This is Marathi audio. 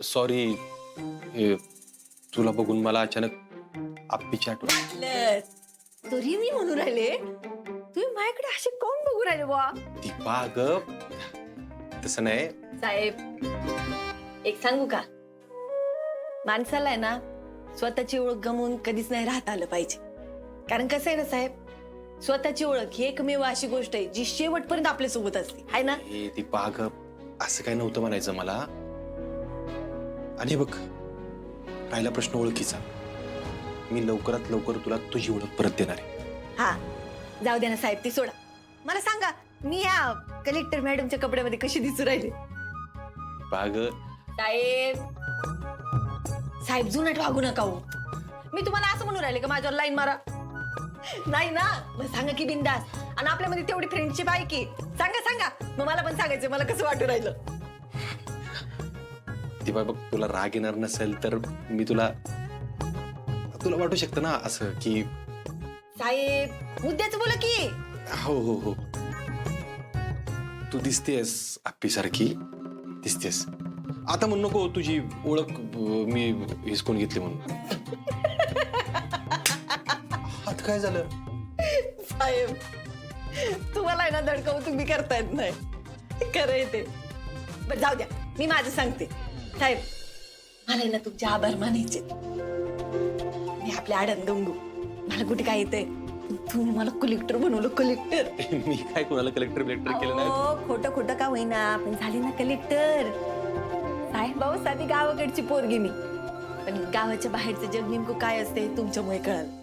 सॉरी, तुला बघून मला अचानक आप्पीची आठवण. तरी मी म्हणून राहिले तुम्ही माझ्याकडे असे कोण बघू राहिले बुवा? दीपा अगं तसं नाही. साहेब एक सांगू का, माणसाला आहे ना स्वतःची ओळख गमवून कधीच नाही राहता आलं पाहिजे. कारण कसं आहे ना साहेब, स्वतःची ओळख ही एकमेव अशी गोष्ट आहे जी शेवटपर्यंत आपल्या सोबत असते, आहे ना? हे दीपा अगं असं काय नव्हतं म्हणायचं मला. आणि बघ, राहिला प्रश्न ओळखीचा, मी लवकरात लवकर तुला तुझी ओळख परत देणार आहे. हा जाऊ द्या ना साहेब, ती सोडा. मला सांगा, मी या कलेक्टर मॅडमच्या कपड्यामध्ये कशी दिसू राहिले? दीपा अगं साहेब साहेब जुनाट वागू नका हो. मी तुम्हाला असं म्हणून राहिले का माझ्यावर लाईन मारा? नाही ना, मग सांगा की बिंदास. आणि आपल्यामध्ये तेवढी फ्रेंडशिप आहे की सांगा सांगा, मग मला पण सांगायचं मला कसं वाटू राहिलं. दीपा बघ, तुला राग येणार नसेल तर मी तुला वाटू शकतं ना असं की. साहेब मुद्द्याचं बोला की. हो हो हो, तू दिसतेस आप्पी सारखी दिसतेस. आता म्हणू नको तुझी ओळख मी हिसकून घेतली म्हणून. हात काय झालं? साहेब तुम्हाला आहे ना धडकवून तुम्ही करता येत नाही, खरं आहे ते. बरं जाऊ द्या, मी माझं सांगते. साहेब मला आहे ना तुमचे आभार मानायचे. मी आपल्या आडन गंगू, मला कुठे काय येतंय, तुम्ही मला कलेक्टर बनवलं. कलेक्टर मी काय कोणाला कलेक्टर केलं नाही. खोटं खोटं का होईना पण झाली ना कलेक्टर. साहेब भाऊ साधी गावाकडची पोरगी मी, पण गावाच्या बाहेरचं जग नेमकं काय असते तुमच्यामुळे कळलं.